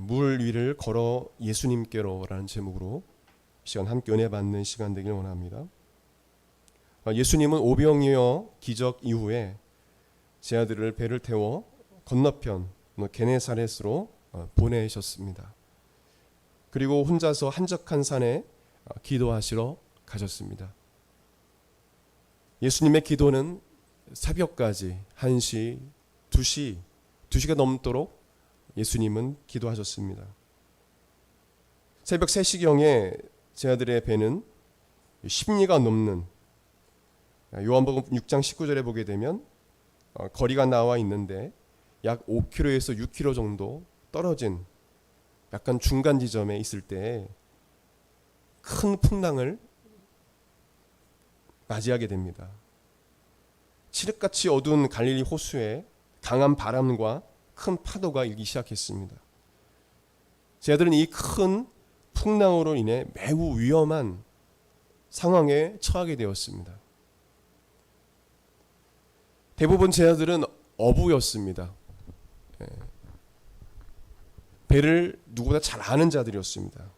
물 위를 걸어 예수님께로라는 제목으로 시간 함께 은혜 받는 시간 되기를 원합니다. 예수님은 오병이어 기적 이후에 제 아들을 배를 태워 건너편 게네사렛으로 보내셨습니다. 그리고 혼자서 한적한 산에 기도하시러 가셨습니다. 예수님의 기도는 새벽까지 1시, 2시가 넘도록 예수님은 기도하셨습니다. 새벽 3시경에 제 아들의 배는 10리가 넘는 요한복음 6장 19절에 보게 되면 거리가 나와 있는데 약 5km에서 6km 정도 떨어진 약간 중간 지점에 있을 때 큰 풍랑을 맞이하게 됩니다. 칠흑같이 어두운 갈릴리 호수에 강한 바람과 큰 파도가 일기 시작했습니다. 제 아들은 이 큰 풍랑으로 인해 매우 위험한 상황에 처하게 되었습니다. 대부분 제 아들은 어부였습니다. 배를 누구보다 잘 아는 자들이었습니다.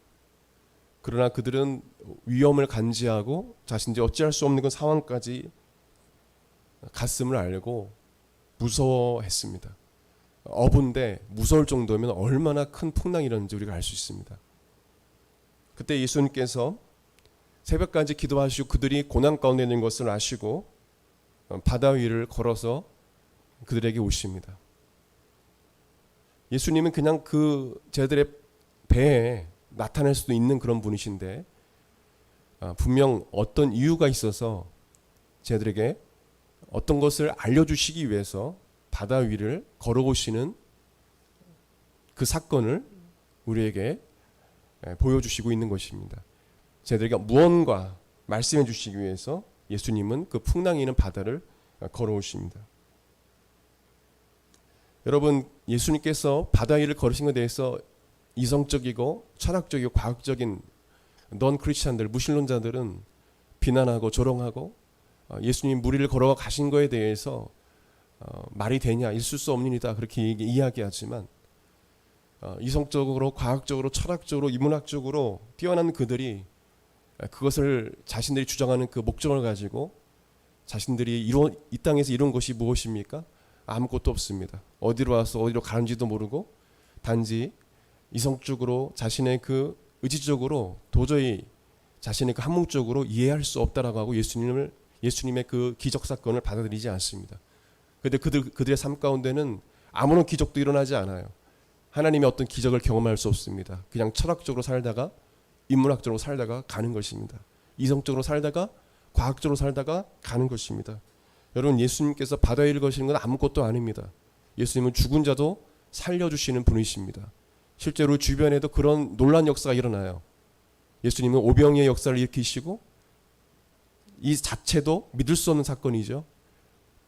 그러나 그들은 위험을 간지하고 자신들이 어찌할 수 없는 그 상황까지 갔음을 알고 무서워했습니다. 어부인데 무서울 정도면 얼마나 큰 풍랑이 일었는지 우리가 알 수 있습니다. 그때 예수님께서 새벽까지 기도하시고 그들이 고난 가운데 있는 것을 아시고 바다 위를 걸어서 그들에게 오십니다. 예수님은 그냥 그 제들의 배에 나타날 수도 있는 그런 분이신데 분명 어떤 이유가 있어서 제들에게 어떤 것을 알려주시기 위해서 바다 위를 걸어오시는 그 사건을 우리에게 보여주시고 있는 것입니다. 제들에게 무언가 말씀해 주시기 위해서 예수님은 그 풍랑이 있는 바다를 걸어오십니다. 여러분, 예수님께서 바다 위를 걸으신 것에 대해서 이성적이고 철학적이고 과학적인 넌 크리스찬들, 무신론자들은 비난하고 조롱하고 예수님 물 위를 걸어가 가신 것에 대해서 말이 되냐, 있을 수 없는 일이다 그렇게 이야기하지만 이성적으로, 과학적으로, 철학적으로, 인문학적으로 뛰어난 그들이 그것을 자신들이 주장하는 그 목적을 가지고 자신들이 이 땅에서 이룬 것이 무엇입니까? 아무것도 없습니다. 어디로 와서 어디로 가는지도 모르고 단지 이성적으로 자신의 그 의지적으로 도저히 자신의 그 한뭉적으로 이해할 수 없다라고 하고 예수님의 그 기적 사건을 받아들이지 않습니다. 그런데 그들의 삶 가운데는 아무런 기적도 일어나지 않아요. 하나님의 어떤 기적을 경험할 수 없습니다. 그냥 철학적으로 살다가 인문학적으로 살다가 가는 것입니다. 이성적으로 살다가 과학적으로 살다가 가는 것입니다. 여러분, 예수님께서 바다 위를 거시는 건 아무것도 아닙니다. 예수님은 죽은 자도 살려주시는 분이십니다. 실제로 주변에도 그런 놀라운 역사가 일어나요. 예수님은 오병이의 역사를 일으키시고 이 자체도 믿을 수 없는 사건이죠.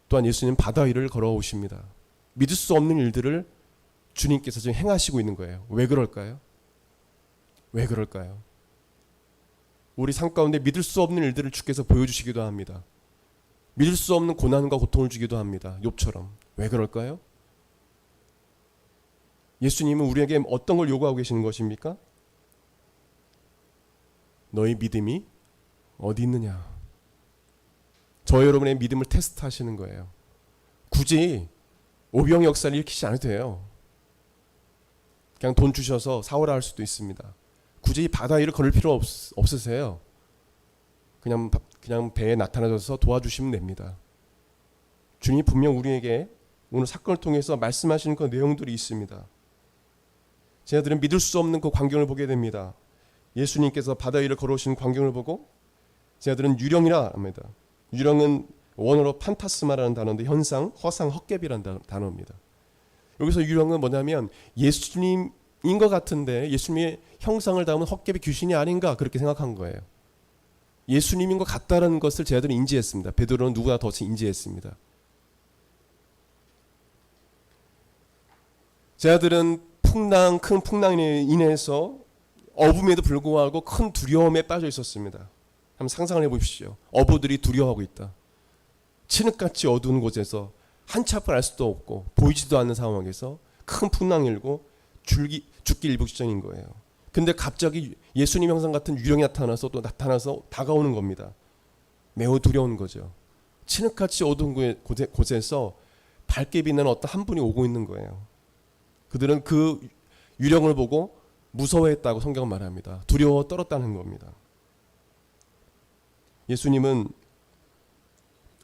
또한 예수님은 바다 위를 걸어오십니다. 믿을 수 없는 일들을 주님께서 지금 행하시고 있는 거예요. 왜 그럴까요? 왜 그럴까요? 우리 삶 가운데 믿을 수 없는 일들을 주께서 보여주시기도 합니다. 믿을 수 없는 고난과 고통을 주기도 합니다. 욥처럼. 왜 그럴까요? 예수님은 우리에게 어떤 걸 요구하고 계시는 것입니까? 너희 믿음이 어디 있느냐? 저 여러분의 믿음을 테스트하시는 거예요. 굳이 오병 역사를 일으키지 않아도 돼요. 그냥 돈 주셔서 사오라 할 수도 있습니다. 굳이 바다 위를 걸을 필요 없으세요. 그냥 배에 나타나셔서 도와주시면 됩니다. 주님이 분명 우리에게 오늘 사건을 통해서 말씀하시는 그 내용들이 있습니다. 제 아들은 믿을 수 없는 그 광경을 보게 됩니다. 예수님께서 바다 위를 걸어오신 광경을 보고 제 아들은 유령이라 합니다. 유령은 원어로 판타스마라는 단어인데 현상, 허상, 헛개비라는 단어입니다. 여기서 유령은 뭐냐면 예수님인 것 같은데 예수님의 형상을 담은 헛개비 귀신이 아닌가 그렇게 생각한 거예요. 예수님인 것 같다는 것을 제 아들은 인지했습니다. 베드로는 누구보다 더 인지했습니다. 제 아들은 큰 풍랑으로 인해서 어부임에도 불구하고 큰 두려움에 빠져 있었습니다. 한번 상상을 해보십시오. 어부들이 두려워하고 있다. 칠흑같이 어두운 곳에서 한치 앞을 알 수도 없고 보이지도 않는 상황에서 큰 풍랑이 일고 죽기 일부 직전인 거예요. 근데 갑자기 예수님 형상 같은 유령이 나타나서 다가오는 겁니다. 매우 두려운 거죠. 칠흑같이 어두운 곳에서 밝게 빛나는 어떤 한 분이 오고 있는 거예요. 그들은 그 유령을 보고 무서워했다고 성경은 말합니다. 두려워 떨었다는 겁니다. 예수님은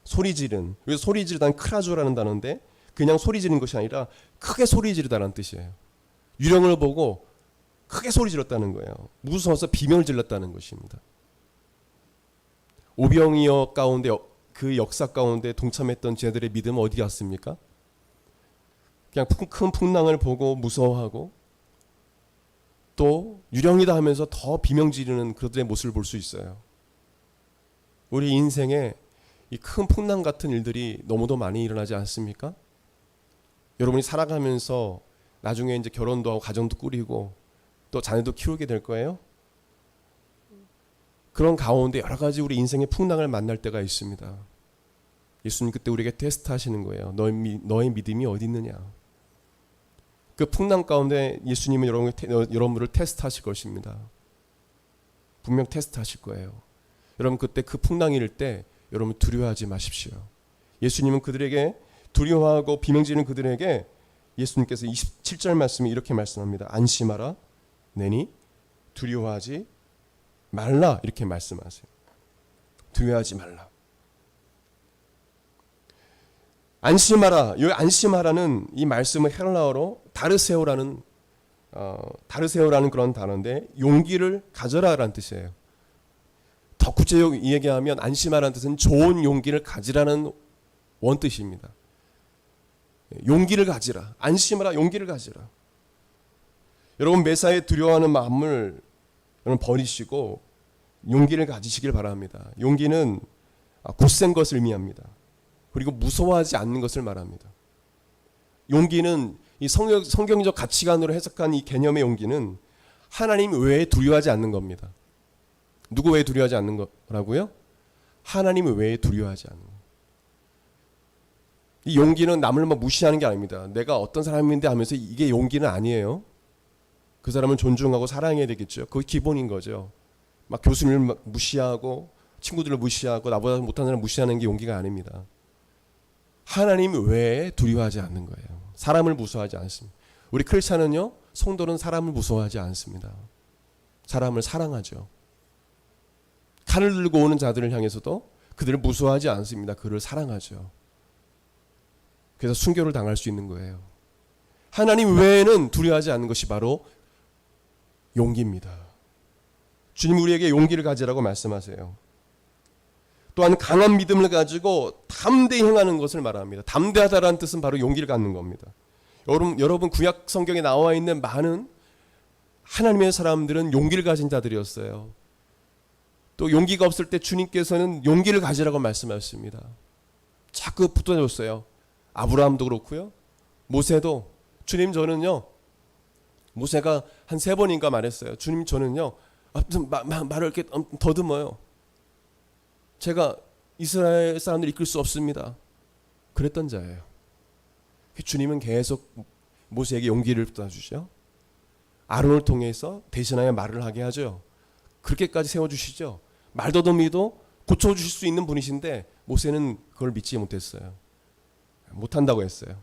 소리 지르다는 크라조라는 단어인데 그냥 소리 지르는 것이 아니라 크게 소리 지르다는 뜻이에요. 유령을 보고 크게 소리 질렀다는 거예요. 무서워서 비명을 질렀다는 것입니다. 오병이어 가운데 그 역사 가운데 동참했던 제들의 믿음은 어디 갔습니까? 그냥 큰 풍랑을 보고 무서워하고 또 유령이다 하면서 더 비명 지르는 그들의 모습을 볼 수 있어요. 우리 인생에 이 큰 풍랑 같은 일들이 너무도 많이 일어나지 않습니까? 여러분이 살아가면서 나중에 이제 결혼도 하고 가정도 꾸리고 또 자녀도 키우게 될 거예요. 그런 가운데 여러 가지 우리 인생의 풍랑을 만날 때가 있습니다. 예수님 그때 우리에게 테스트하시는 거예요. 너의 믿음이 어디 있느냐. 그 풍랑 가운데 예수님은 여러분을 테스트하실 것입니다. 분명 테스트하실 거예요. 여러분 그때 그 풍랑이 일 때 여러분 두려워하지 마십시오. 예수님은 그들에게 두려워하고 비명지르는 그들에게 예수님께서 27절 말씀에 이렇게 말씀합니다. 안심하라 내니 두려워하지 말라 이렇게 말씀하세요. 두려워하지 말라. 안심하라. 이 안심하라는 이 말씀은 헬라어로 다르세오라는 그런 단어인데 용기를 가져라라는 뜻이에요. 더 구체적으로 얘기하면 안심하라는 뜻은 좋은 용기를 가지라는 원뜻입니다. 용기를 가지라. 안심하라. 용기를 가지라. 여러분 매사에 두려워하는 마음을 여러분 버리시고 용기를 가지시길 바랍니다. 용기는 굳센 것을 의미합니다. 그리고 무서워하지 않는 것을 말합니다. 용기는 이 성경적 가치관으로 해석한 이 개념의 용기는 하나님 외에 두려워하지 않는 겁니다. 누구 외에 두려워하지 않는 거라고요? 하나님 외에 두려워하지 않는 거. 이 용기는 남을 무시하는 게 아닙니다. 내가 어떤 사람인데 하면서 이게 용기는 아니에요. 그 사람을 존중하고 사랑해야 되겠죠. 그게 기본인 거죠. 막 교수님을 무시하고 친구들을 무시하고 나보다 못하는 사람을 무시하는 게 용기가 아닙니다. 하나님 외에 두려워하지 않는 거예요. 사람을 무서워하지 않습니다. 우리 크리스찬은요, 성도는 사람을 무서워하지 않습니다. 사람을 사랑하죠. 칼을 들고 오는 자들을 향해서도 그들을 무서워하지 않습니다. 그를 사랑하죠. 그래서 순교를 당할 수 있는 거예요. 하나님 외에는 두려워하지 않는 것이 바로 용기입니다. 주님 우리에게 용기를 가지라고 말씀하세요. 또한 강한 믿음을 가지고 담대히 행하는 것을 말합니다. 담대하다라는 뜻은 바로 용기를 갖는 겁니다. 여러분 구약 성경에 나와 있는 많은 하나님의 사람들은 용기를 가진 자들이었어요. 또 용기가 없을 때 주님께서는 용기를 가지라고 말씀하셨습니다. 자꾸 붙어줬어요. 아브라함도 그렇고요. 모세도 주님 저는요. 모세가 한 3번인가 말했어요. 주님 저는요. 말을 이렇게 더듬어요. 제가 이스라엘 사람들 이끌 수 없습니다. 그랬던 자예요. 주님은 계속 모세에게 용기를 붙여주죠. 아론을 통해서 대신하여 말을 하게 하죠. 그렇게까지 세워주시죠. 말더듬이도 고쳐주실 수 있는 분이신데 모세는 그걸 믿지 못했어요. 못한다고 했어요.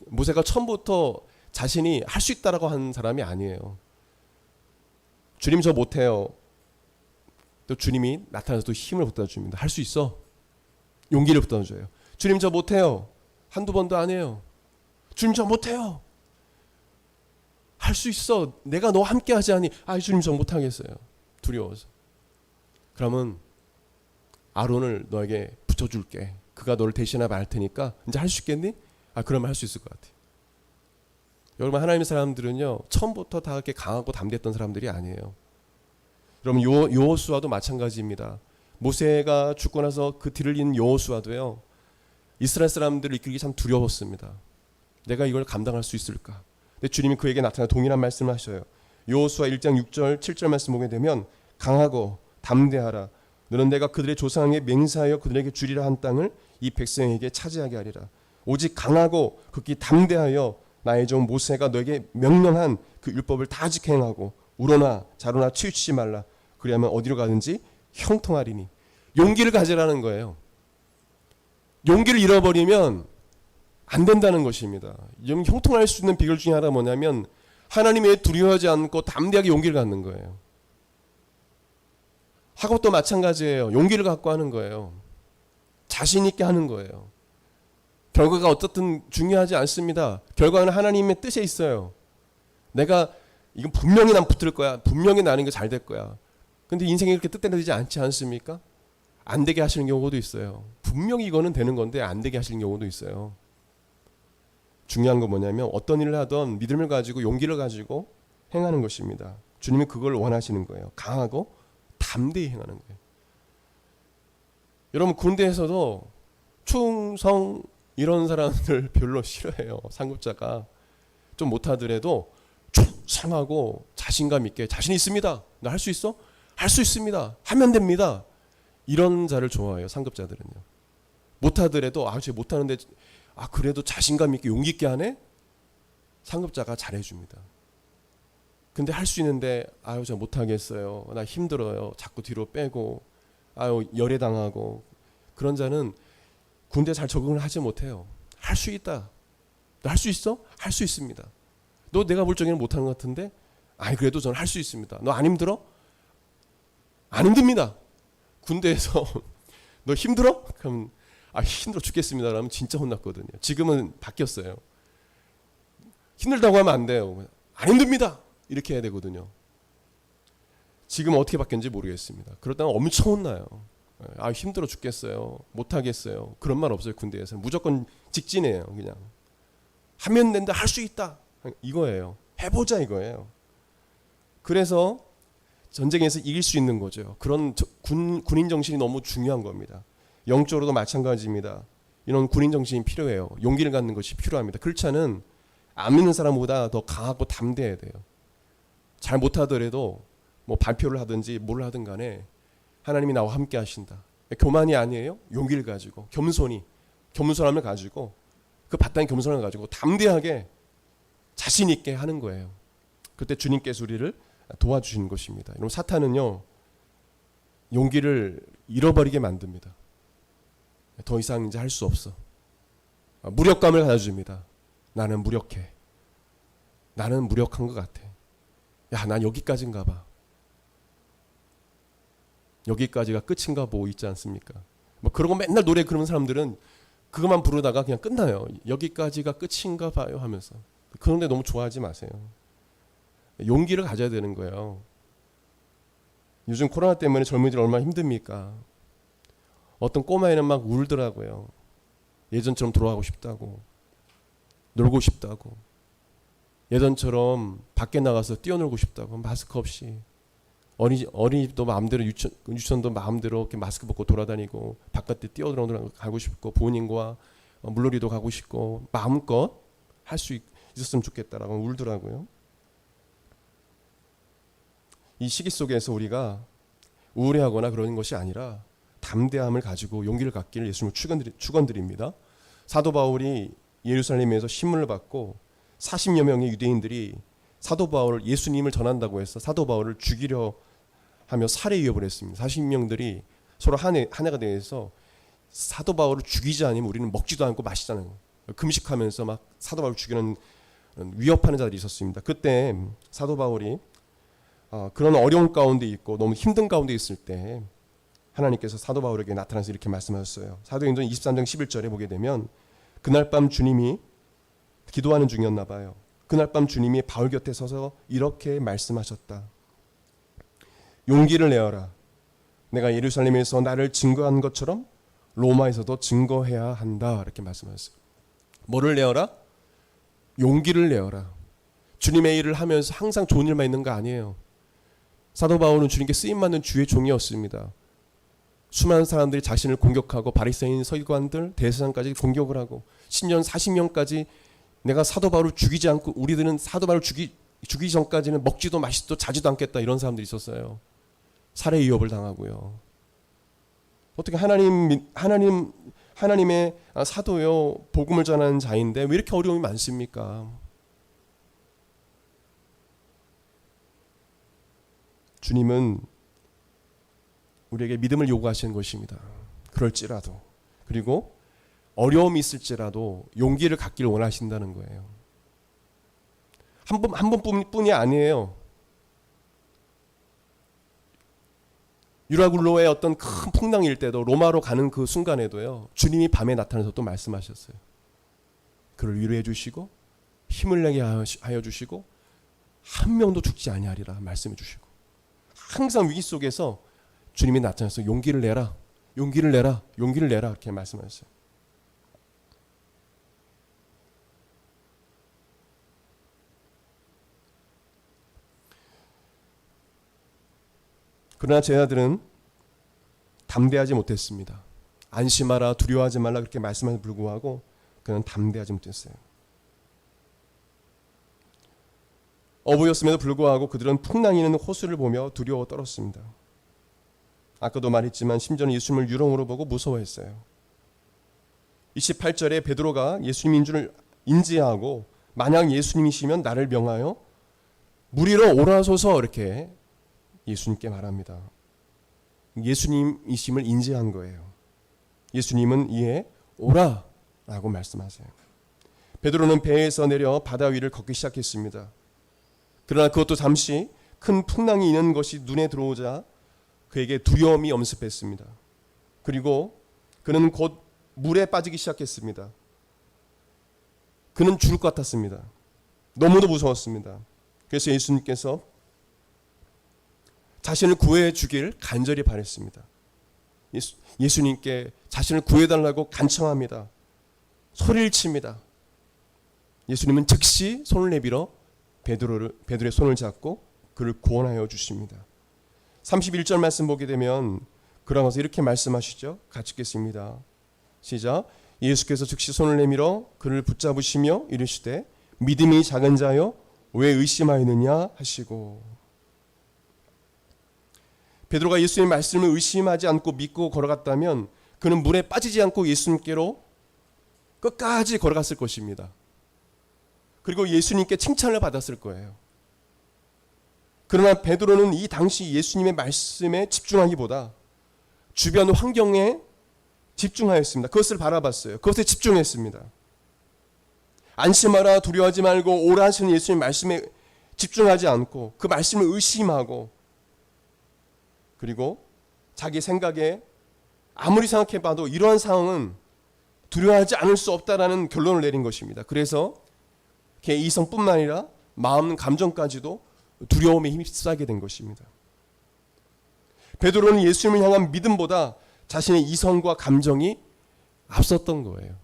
모세가 처음부터 자신이 할 수 있다라고 한 사람이 아니에요. 주님 저 못해요. 또 주님이 나타나서 또 힘을 붙여줍니다. 할 수 있어. 용기를 붙여줘요. 주님 저 못해요. 한두 번도 안 해요. 주님 저 못해요. 할 수 있어. 내가 너와 함께 하지 않니? 주님 저 못하겠어요. 두려워서. 그러면 아론을 너에게 붙여줄게. 그가 너를 대신하여 말 테니까 이제 할 수 있겠니? 그러면 할 수 있을 것 같아. 여러분 하나님의 사람들은요 처음부터 다 그렇게 강하고 담대했던 사람들이 아니에요. 여러분 여호수아도 마찬가지입니다. 모세가 죽고 나서 그 뒤를 잇는 여호수아도요 이스라엘 사람들을 이끌기 참 두려웠습니다. 내가 이걸 감당할 수 있을까? 근데 주님이 그에게 나타나 동일한 말씀을 하셔요. 여호수아 1장 6절 7절 말씀 보게 되면 강하고 담대하라. 너는 내가 그들의 조상에게 맹세하여 그들에게 주리라 한 땅을 이 백성에게 차지하게 하리라. 오직 강하고 극히 담대하여 나의 종 모세가 너에게 명령한 그 율법을 다 지켜 행하고 우러나 자로나 치우치지 말라. 그리하면 어디로 가든지 형통하리니. 용기를 가지라는 거예요. 용기를 잃어버리면 안 된다는 것입니다. 형통할 수 있는 비결 중에 하나가 뭐냐면 하나님에 두려워하지 않고 담대하게 용기를 갖는 거예요. 학업도 마찬가지예요. 용기를 갖고 하는 거예요. 자신 있게 하는 거예요. 결과가 어떻든 중요하지 않습니다. 결과는 하나님의 뜻에 있어요. 내가 이건 분명히 난 붙을 거야. 분명히 나는 게 잘 될 거야. 근데 인생이 그렇게 뜻대로되지 않지 않습니까? 안 되게 하시는 경우도 있어요. 분명히 이거는 되는 건데 안 되게 하시는 경우도 있어요. 중요한 건 뭐냐면 어떤 일을 하든 믿음을 가지고 용기를 가지고 행하는 것입니다. 주님이 그걸 원하시는 거예요. 강하고 담대히 행하는 거예요. 여러분 군대에서도 충성 이런 사람들 별로 싫어해요. 상급자가 좀 못하더라도 충성하고 자신감 있게 자신 있습니다. 나 할 수 있어? 할 수 있습니다. 하면 됩니다. 이런 자를 좋아해요. 상급자들은요. 못하더라도 쟤 못하는데 그래도 자신감 있게 용기 있게 하네? 상급자가 잘해줍니다. 근데 할 수 있는데 저 못하겠어요. 나 힘들어요. 자꾸 뒤로 빼고 열애당하고 그런 자는 군대 잘 적응을 하지 못해요. 할 수 있다. 너 할 수 있어? 할 수 있습니다. 너 내가 볼 적에는 못하는 것 같은데 그래도 저는 할 수 있습니다. 너 안 힘들어? 안 힘듭니다. 군대에서 너 힘들어? 그럼 힘들어 죽겠습니다. 그러면 진짜 혼났거든요. 지금은 바뀌었어요. 힘들다고 하면 안 돼요. 안 힘듭니다. 이렇게 해야 되거든요. 지금 어떻게 바뀌었는지 모르겠습니다. 그러다가 엄청 혼나요. 힘들어 죽겠어요. 못하겠어요. 그런 말 없어요. 군대에서 무조건 직진해요. 그냥 하면 된다. 할 수 있다. 이거예요. 해보자 이거예요. 그래서 전쟁에서 이길 수 있는 거죠. 그런 군인 정신이 너무 중요한 겁니다. 영적으로도 마찬가지입니다. 이런 군인 정신이 필요해요. 용기를 갖는 것이 필요합니다. 그렇지 않은 안 믿는 사람보다 더 강하고 담대해야 돼요. 잘 못하더라도 뭐 발표를 하든지 뭘 하든 간에 하나님이 나와 함께 하신다. 교만이 아니에요. 용기를 가지고 겸손함을 가지고 그 바탕의 겸손함을 가지고 담대하게 자신 있게 하는 거예요. 그때 주님께서 우리를 도와주시는 것입니다. 여러분 사탄은요 용기를 잃어버리게 만듭니다. 더 이상 이제 할 수 없어. 무력감을 가져줍니다. 나는 무력해. 나는 무력한 것 같아. 난 여기까지인가 봐. 여기까지가 끝인가 보고 있지 않습니까? 그러고 맨날 노래 그러는 사람들은 그것만 부르다가 그냥 끝나요. 여기까지가 끝인가 봐요 하면서. 그런데 너무 좋아하지 마세요. 용기를 가져야 되는 거예요. 요즘 코로나 때문에 젊은이들 얼마나 힘듭니까? 어떤 꼬마애는 막 울더라고요. 예전처럼 돌아가고 싶다고. 놀고 싶다고. 예전처럼 밖에 나가서 뛰어놀고 싶다고. 마스크 없이. 어린이집도 마음대로 유치원도 마음대로 이렇게 마스크 벗고 돌아다니고 바깥에 뛰어들어가고 싶고 부모님과 물놀이도 가고 싶고 마음껏 할 수 있었으면 좋겠다라고 울더라고요. 이 시기 속에서 우리가 우울해하거나 그러는 것이 아니라 담대함을 가지고 용기를 갖기를 예수님을 축원드립니다. 사도 바울이 예루살렘에서 신문을 받고 40여 명의 유대인들이 사도 바울을 예수님을 전한다고 해서 사도 바울을 죽이려 하며 살해 위협을 했습니다. 40명들이 서로 하나가 되어서 사도 바울을 죽이지 않으면 우리는 먹지도 않고 마시지 않고 금식하면서 막 사도 바울을 죽이는 위협하는 자들이 있었습니다. 그때 사도 바울이 그런 어려운 가운데 있고 너무 힘든 가운데 있을 때 하나님께서 사도 바울에게 나타나서 이렇게 말씀하셨어요. 사도행전 23장 11절에 보게 되면 그날 밤 주님이 기도하는 중이었나 봐요. 그날 밤 주님이 바울 곁에 서서 이렇게 말씀하셨다. 용기를 내어라. 내가 예루살렘에서 나를 증거한 것처럼 로마에서도 증거해야 한다. 이렇게 말씀하셨어요. 뭐를 내어라? 용기를 내어라. 주님의 일을 하면서 항상 좋은 일만 있는 거 아니에요. 사도 바울은 주님께 쓰임받는 주의 종이었습니다. 수많은 사람들이 자신을 공격하고 바리새인 서기관들 대제사장까지 공격을 하고 10년 40년까지 내가 사도 바울을 죽이지 않고 우리들은 사도 바울을 죽이기 전까지는 먹지도 마시지도 자지도 않겠다 이런 사람들이 있었어요. 살해 위협을 당하고요. 어떻게 하나님의 사도요 복음을 전하는 자인데 왜 이렇게 어려움이 많습니까? 주님은 우리에게 믿음을 요구하시는 것입니다. 그럴지라도, 그리고 어려움이 있을지라도 용기를 갖기를 원하신다는 거예요. 한 번뿐이 아니에요. 유라굴로의 어떤 큰 풍랑일 때도, 로마로 가는 그 순간에도요, 주님이 밤에 나타나서 또 말씀하셨어요. 그를 위로해 주시고 힘을 내게 하여 주시고 한 명도 죽지 아니하리라 말씀해 주시고, 항상 위기 속에서 주님이 나타나서 용기를 내라, 용기를 내라, 용기를 내라 이렇게 말씀하셨어요. 그러나 제 아들은 담대하지 못했습니다. 안심하라, 두려워하지 말라 그렇게 말씀함에도 불구하고 그는 담대하지 못했어요. 어부였음에도 불구하고 그들은 풍랑이 있는 호수를 보며 두려워 떨었습니다. 아까도 말했지만 심지어는 예수님을 유령으로 보고 무서워했어요. 28절에 베드로가 예수님인 줄 인지하고 만약 예수님이시면 나를 명하여 물 위로 오라소서 이렇게 예수님께 말합니다. 예수님이심을 인지한 거예요. 예수님은 이에 오라라고 말씀하세요. 베드로는 배에서 내려 바다 위를 걷기 시작했습니다. 그러나 그것도 잠시 큰 풍랑이 있는 것이 눈에 들어오자 그에게 두려움이 엄습했습니다. 그리고 그는 곧 물에 빠지기 시작했습니다. 그는 죽을 것 같았습니다. 너무도 무서웠습니다. 그래서 예수님께서 자신을 구해 주길 간절히 바랬습니다. 예수님께 자신을 구해달라고 간청합니다. 소리를 칩니다. 예수님은 즉시 손을 내밀어 베드로의 손을 잡고 그를 구원하여 주십니다. 31절 말씀 보게 되면 그러면서 이렇게 말씀하시죠. 같이 읽겠습니다. 시작. 예수께서 즉시 손을 내밀어 그를 붙잡으시며 이르시되 믿음이 작은 자여 왜 의심하였느냐 하시고. 베드로가 예수님의 말씀을 의심하지 않고 믿고 걸어갔다면 그는 물에 빠지지 않고 예수님께로 끝까지 걸어갔을 것입니다. 그리고 예수님께 칭찬을 받았을 거예요. 그러나 베드로는 이 당시 예수님의 말씀에 집중하기보다 주변 환경에 집중하였습니다. 그것을 바라봤어요. 그것에 집중했습니다. 안심하라, 두려워하지 말고 오라 하시는 예수님의 말씀에 집중하지 않고 그 말씀을 의심하고, 그리고 자기 생각에 아무리 생각해봐도 이러한 상황은 두려워하지 않을 수 없다라는 결론을 내린 것입니다. 그래서 걔 이성뿐만 아니라 마음, 감정까지도 두려움에 휩싸게 된 것입니다. 베드로는 예수님을 향한 믿음보다 자신의 이성과 감정이 앞섰던 거예요.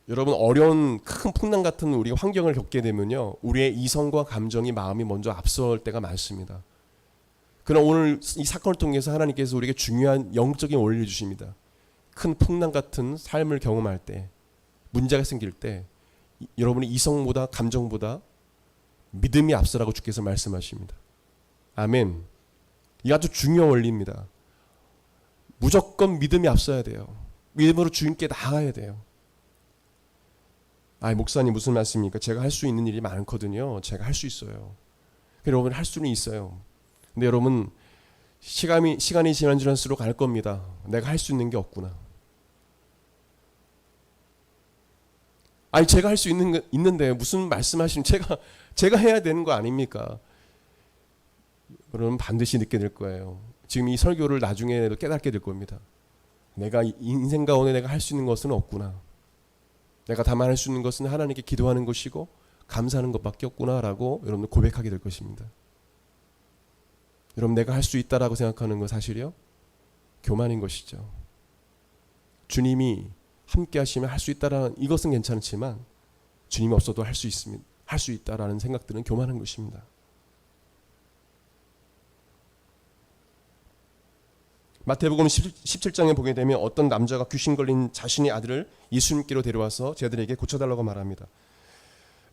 여러분, 어려운 큰 풍랑 같은 우리 환경을 겪게 되면요, 우리의 이성과 감정이, 마음이 먼저 앞설 때가 많습니다. 그러나 오늘 이 사건을 통해서 하나님께서 우리에게 중요한 영적인 원리를 주십니다. 큰 풍랑 같은 삶을 경험할 때, 문제가 생길 때 여러분의 이성보다 감정보다 믿음이 앞서라고 주께서 말씀하십니다. 아멘. 이 아주 중요한 원리입니다. 무조건 믿음이 앞서야 돼요. 믿음으로 주님께 나아가야 돼요. 목사님 무슨 말씀입니까? 제가 할 수 있는 일이 많거든요. 제가 할 수 있어요. 여러분, 할 수는 있어요. 근데 여러분, 시간이 지날수록 알 겁니다. 내가 할 수 있는 게 없구나. 제가 할 수 있는데 무슨 말씀하시는, 제가 해야 되는 거 아닙니까? 여러분, 반드시 느끼게 될 거예요. 지금 이 설교를 나중에도 깨닫게 될 겁니다. 내가 인생 가운데 내가 할 수 있는 것은 없구나. 내가 다만 할 수 있는 것은 하나님께 기도하는 것이고 감사하는 것밖에 없구나라고 여러분 고백하게 될 것입니다. 여러분, 내가 할 수 있다라고 생각하는 건 사실이요, 교만인 것이죠. 주님이 함께 하시면 할 수 있다라는 이것은 괜찮지만 주님이 없어도 할 수 있다라는 생각들은 교만한 것입니다. 마태복음 17장에 보게 되면 어떤 남자가 귀신 걸린 자신의 아들을 예수님께로 데려와서 제 아들에게 고쳐달라고 말합니다.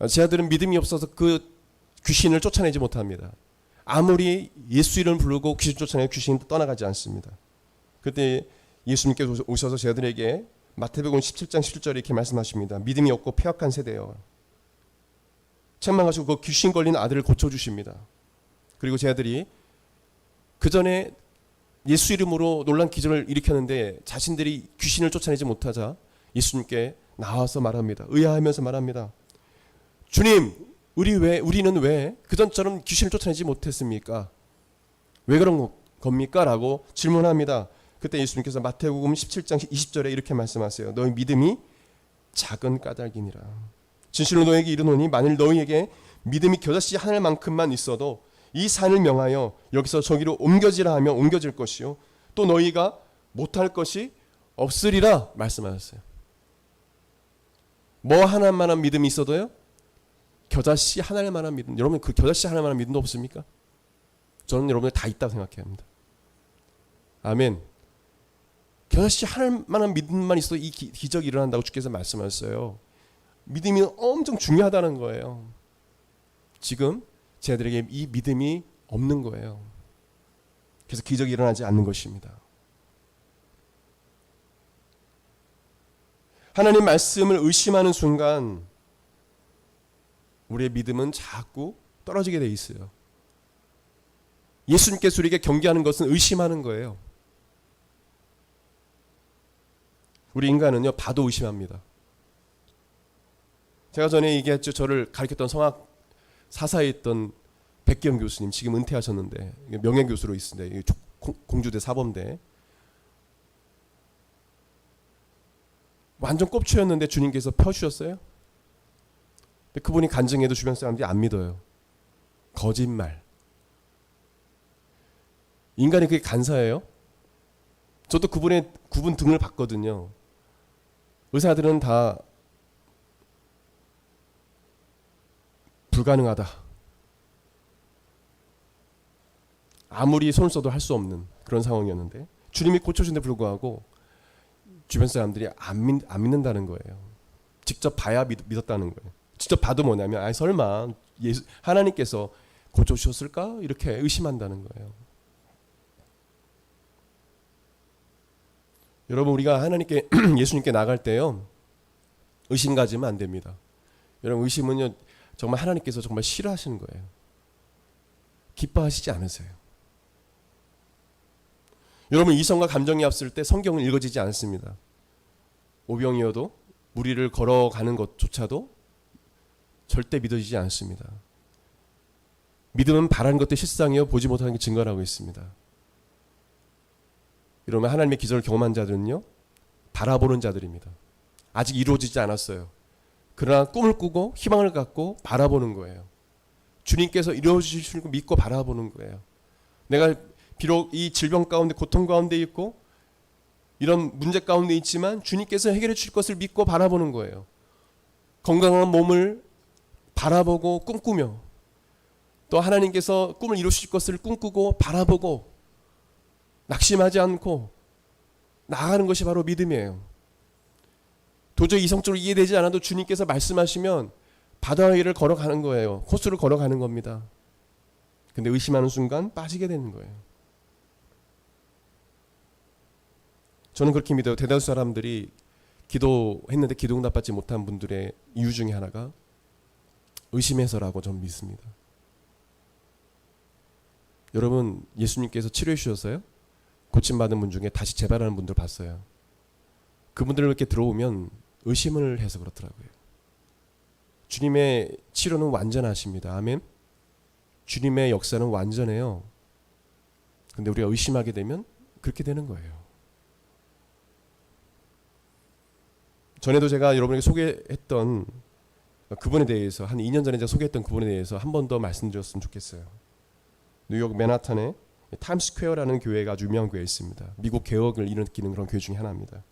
제 아들은 믿음이 없어서 그 귀신을 쫓아내지 못합니다. 아무리 예수 이름을 부르고 귀신 쫓아내도 귀신이 떠나가지 않습니다. 그때 예수님께서 오셔서 제 아들에게 마태복음 17장 17절에 이렇게 말씀하십니다. 믿음이 없고 폐역한 세대여, 책망하시고 그 귀신 걸린 아들을 고쳐주십니다. 그리고 제 아들이 그 전에 예수 이름으로 놀란 기적을 일으켰는데 자신들이 귀신을 쫓아내지 못하자 예수님께 나와서 말합니다. 의아하면서 말합니다. 주님, 우리는 왜 그전처럼 귀신을 쫓아내지 못했습니까? 왜 그런 겁니까? 라고 질문합니다. 그때 예수님께서 마태복음 17장 20절에 이렇게 말씀하세요. 너희 믿음이 작은 까닭이니라. 진실로 너에게 이르노니 만일 너희에게 믿음이 겨자씨 하늘만큼만 있어도 이 산을 명하여 여기서 저기로 옮겨지라 하면 옮겨질 것이요 또 너희가 못할 것이 없으리라 말씀하셨어요. 뭐 하나만한 믿음이 있어도요? 겨자씨 하나만한 믿음. 여러분 그 겨자씨 하나만한 믿음도 없습니까? 저는 여러분들 다 있다고 생각합니다. 아멘. 겨자씨 하나만한 믿음만 있어도 이 기적이 일어난다고 주께서 말씀하셨어요. 믿음이 엄청 중요하다는 거예요. 지금 제 아들에게 이 믿음이 없는 거예요. 그래서 기적이 일어나지 않는 것입니다. 하나님 말씀을 의심하는 순간 우리의 믿음은 자꾸 떨어지게 돼 있어요. 예수님께서 우리에게 경계하는 것은 의심하는 거예요. 우리 인간은요, 봐도 의심합니다. 제가 전에 얘기했죠. 저를 가르쳤던 성악 사사에 있던 백기영 교수님, 지금 은퇴하셨는데 명예교수로 있는데 공주대 사범대 완전 꼽초였는데 주님께서 펴주셨어요. 근데 그분이 간증해도 주변 사람들이 안 믿어요. 거짓말. 인간이 그게 간사해요. 저도 그분 등을 봤거든요. 의사들은 다 불가능하다. 아무리 손을 써도 할 수 없는 그런 상황이었는데 주님이 고쳐주는데 불구하고 주변 사람들이 안 믿는다는 거예요. 직접 봐야 믿었다는 거예요. 직접 봐도 뭐냐면 설마 하나님께서 고쳐주셨을까? 이렇게 의심한다는 거예요. 여러분 우리가 하나님께 예수님께 나갈 때요. 의심 가지면 안 됩니다. 여러분 의심은요. 정말 하나님께서 정말 싫어하시는 거예요. 기뻐하시지 않으세요. 여러분 이성과 감정이 앞설 때 성경은 읽어지지 않습니다. 오병이어도 무리를 걸어가는 것조차도 절대 믿어지지 않습니다. 믿음은 바라는 것도 실상이요 보지 못하는 게 증거라고 있습니다. 여러분 하나님의 기적을 경험한 자들은요 바라보는 자들입니다. 아직 이루어지지 않았어요. 그러나 꿈을 꾸고 희망을 갖고 바라보는 거예요. 주님께서 이루어주실 걸 믿고 바라보는 거예요. 내가 비록 이 질병 가운데 고통 가운데 있고 이런 문제 가운데 있지만 주님께서 해결해 주실 것을 믿고 바라보는 거예요. 건강한 몸을 바라보고 꿈꾸며 또 하나님께서 꿈을 이루실 것을 꿈꾸고 바라보고 낙심하지 않고 나아가는 것이 바로 믿음이에요. 도저히 이성적으로 이해되지 않아도 주님께서 말씀하시면 바다 위를 걸어가는 거예요. 코스를 걸어가는 겁니다. 근데 의심하는 순간 빠지게 되는 거예요. 저는 그렇게 믿어요. 대다수 사람들이 기도했는데 기도 응답받지 못한 분들의 이유 중에 하나가 의심해서라고 저는 믿습니다. 여러분 예수님께서 치료해 주셨어요? 고침받은 분 중에 다시 재발하는 분들 봤어요. 그분들 이렇게 들어오면 의심을 해서 그렇더라고요. 주님의 치료는 완전하십니다. 아멘. 주님의 역사는 완전해요. 근데 우리가 의심하게 되면 그렇게 되는 거예요. 전에도 제가 여러분에게 소개했던 그분에 대해서 한 2년 전에 제가 소개했던 그분에 대해서 한 번 더 말씀드렸으면 좋겠어요. 뉴욕 맨하탄에 타임스퀘어라는 교회가 아주 유명한 교회가 있습니다. 미국 개혁을 일으키는 그런 교회 중에 하나입니다.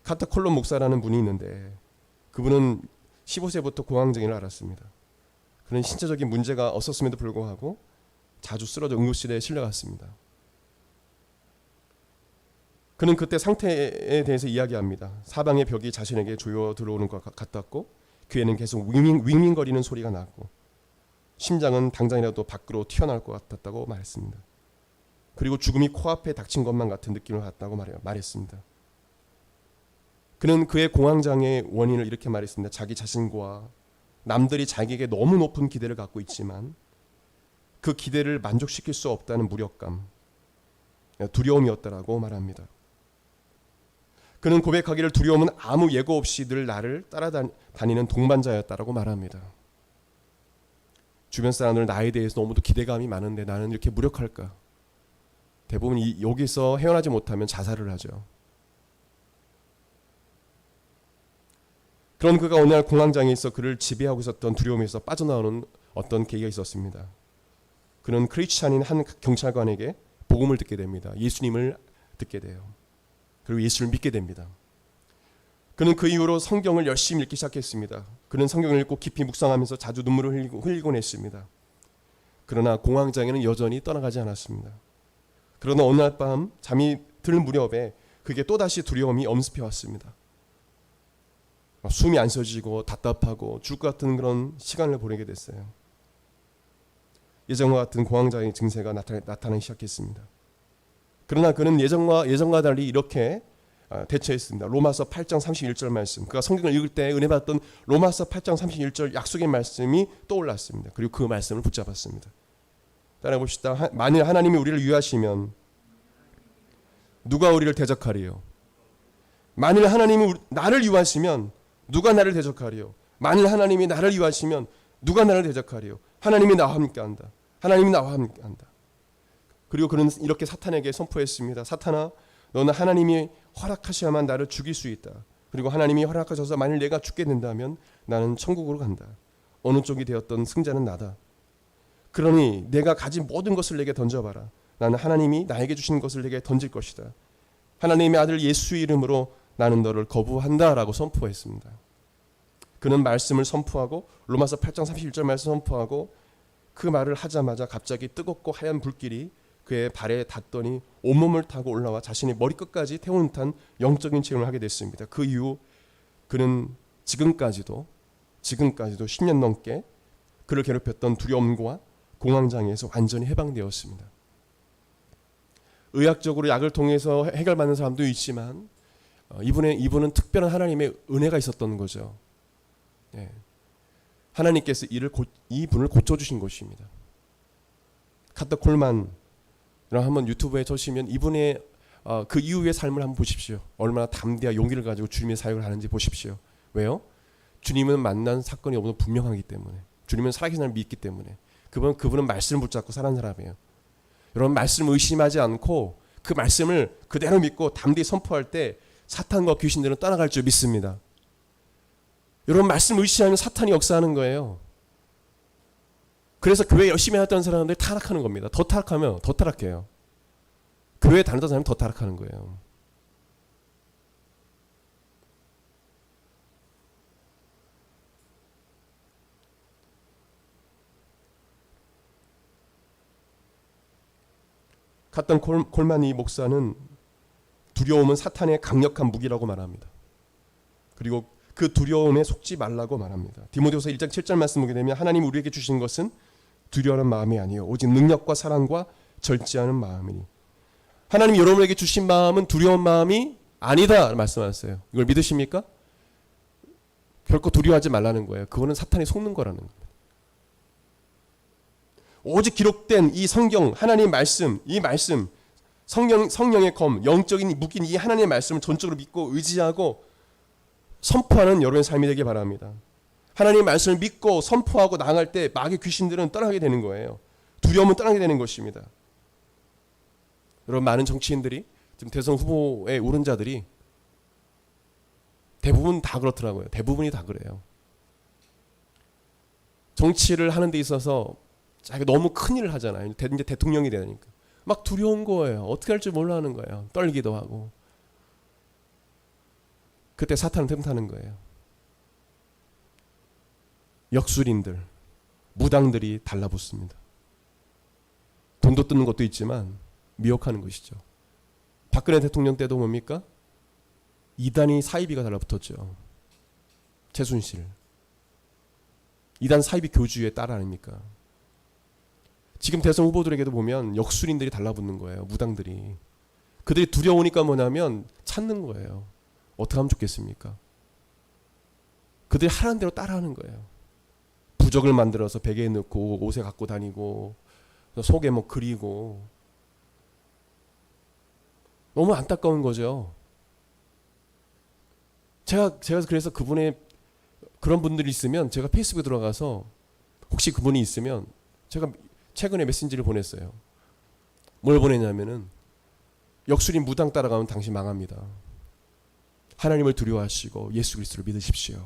카타 콜론 목사라는 분이 있는데 그분은 15세부터 공황장애를 앓았습니다. 그런 신체적인 문제가 없었음에도 불구하고 자주 쓰러져 응급실에 실려갔습니다. 그는 그때 상태에 대해서 이야기합니다. 사방의 벽이 자신에게 조여 들어오는 것 같았고 귀에는 계속 윙윙거리는 소리가 났고 심장은 당장이라도 밖으로 튀어나올 것 같았다고 말했습니다. 그리고 죽음이 코앞에 닥친 것만 같은 느낌을 받았다고 말했습니다. 그는 그의 공황장애의 원인을 이렇게 말했습니다. 자기 자신과 남들이 자기에게 너무 높은 기대를 갖고 있지만 그 기대를 만족시킬 수 없다는 무력감, 두려움이었다라고 말합니다. 그는 고백하기를 두려움은 아무 예고 없이 늘 나를 따라다니는 동반자였다라고 말합니다. 주변 사람들 나에 대해서 너무도 기대감이 많은데 나는 이렇게 무력할까? 대부분 여기서 헤어나지 못하면 자살을 하죠. 그런 그가 어느 날 공황장애에서 그를 지배하고 있었던 두려움에서 빠져나오는 어떤 계기가 있었습니다. 그는 크리스찬인 한 경찰관에게 복음을 듣게 됩니다. 예수님을 듣게 돼요. 그리고 예수를 믿게 됩니다. 그는 그 이후로 성경을 열심히 읽기 시작했습니다. 그는 성경을 읽고 깊이 묵상하면서 자주 눈물을 흘리곤 했습니다. 그러나 공황장애는 여전히 떠나가지 않았습니다. 그러나 어느 날 밤 잠이 들 무렵에 그게 또다시 두려움이 엄습해 왔습니다. 숨이 안 쉬어지고 답답하고 죽을 것 같은 그런 시간을 보내게 됐어요. 예전과 같은 공황장애 증세가 나타나기 시작했습니다. 그러나 그는 예전과 달리 이렇게 대처했습니다. 로마서 8장 31절 말씀, 그가 성경을 읽을 때 은혜 받았던 로마서 8장 31절 약속의 말씀이 떠올랐습니다. 그리고 그 말씀을 붙잡았습니다. 따라해 봅시다. 만일 하나님이 우리를 위하시면 누가 우리를 대적하리요? 만일 하나님이 나를 위하시면 누가 나를 대적하리요? 만일 하나님이 나를 위하시면 누가 나를 대적하리요? 하나님이 나와 함께한다. 하나님이 나와 함께한다. 그리고 그는 이렇게 사탄에게 선포했습니다. 사탄아, 너는 하나님이 허락하셔야만 나를 죽일 수 있다. 그리고 하나님이 허락하셔서 만일 내가 죽게 된다면 나는 천국으로 간다. 어느 쪽이 되었던 승자는 나다. 그러니 내가 가진 모든 것을 내게 던져봐라. 나는 하나님이 나에게 주신 것을 내게 던질 것이다. 하나님의 아들 예수의 이름으로 나는 너를 거부한다라고 선포했습니다. 그는 말씀을 선포하고 로마서 8장 31절 말씀 선포하고 그 말을 하자마자 갑자기 뜨겁고 하얀 불길이 그의 발에 닿더니 온몸을 타고 올라와 자신의 머리끝까지 태우는 듯한 영적인 체험을 하게 됐습니다. 그 이후 그는 지금까지도 10년 넘게 그를 괴롭혔던 두려움과 공황장애에서 완전히 해방되었습니다. 의학적으로 약을 통해서 해결받는 사람도 있지만 이분은 특별한 하나님의 은혜가 있었던 거죠. 예. 하나님께서 이분을 고쳐주신 것입니다. 카터 콜만이랑 한번 유튜브에 쳐시면 이분의 그 이후의 삶을 한번 보십시오. 얼마나 담대와 용기를 가지고 주님의 사역을 하는지 보십시오. 왜요? 주님은 만난 사건이 너무 분명하기 때문에, 주님은 살아계신 하나님을 믿기 때문에, 그분은 말씀을 붙잡고 살아온 사람이에요. 여러분, 말씀을 의심하지 않고 그 말씀을 그대로 믿고 담대히 선포할 때 사탄과 귀신들은 떠나갈 줄 믿습니다. 여러분, 말씀 의심하면 사탄이 역사하는 거예요. 그래서 교회 열심히 했던 사람들이 타락하는 겁니다. 더 타락하면 더 타락해요. 교회에 다니던 사람이 더 타락하는 거예요. 카튼 콜만이 목사는 두려움은 사탄의 강력한 무기라고 말합니다. 그리고 그 두려움에 속지 말라고 말합니다. 디모데후서 1장 7절 말씀 보게 되면 하나님이 우리에게 주신 것은 두려워하는 마음이 아니요 오직 능력과 사랑과 절제하는 마음이니. 하나님이 여러분에게 주신 마음은 두려운 마음이 아니다 말씀하셨어요. 이걸 믿으십니까? 결코 두려워하지 말라는 거예요. 그거는 사탄이 속는 거라는 겁니다. 오직 기록된 이 성경, 하나님의 말씀, 이 말씀, 성령의 검, 영적인 무기인 이 하나님의 말씀을 전적으로 믿고 의지하고 선포하는 여러분의 삶이 되길 바랍니다. 하나님의 말씀을 믿고 선포하고 나아갈 때 마귀 귀신들은 떠나게 되는 거예요. 두려움은 떠나게 되는 것입니다. 여러분, 많은 정치인들이 지금 대선 후보에 오른 자들이 대부분 다 그렇더라고요. 대부분이 다 그래요. 정치를 하는 데 있어서 자기가 너무 큰일을 하잖아요. 이제 대통령이 되니까 막 두려운 거예요. 어떻게 할지 몰라 하는 거예요. 떨기도 하고. 그때 사탄은 틈타는 거예요. 역술인들, 무당들이 달라붙습니다. 돈도 뜯는 것도 있지만 미혹하는 것이죠. 박근혜 대통령 때도 뭡니까? 이단이 사이비가 달라붙었죠. 최순실. 이단 사이비 교주의 딸 아닙니까? 지금 대선 후보들에게도 보면 역술인들이 달라붙는 거예요. 무당들이. 그들이 두려우니까 뭐냐면 찾는 거예요. 어떻게 하면 좋겠습니까? 그들이 하라는 대로 따라하는 거예요. 부적을 만들어서 베개에 넣고 옷에 갖고 다니고 속에 뭐 그리고 너무 안타까운 거죠. 제가 그래서 그분의 그런 분들이 있으면 제가 페이스북에 들어가서 혹시 그분이 있으면 제가 최근에 메신저를 보냈어요. 뭘 보냈냐면은 역술인 무당 따라가면 당신 망합니다. 하나님을 두려워하시고 예수 그리스도를 믿으십시오.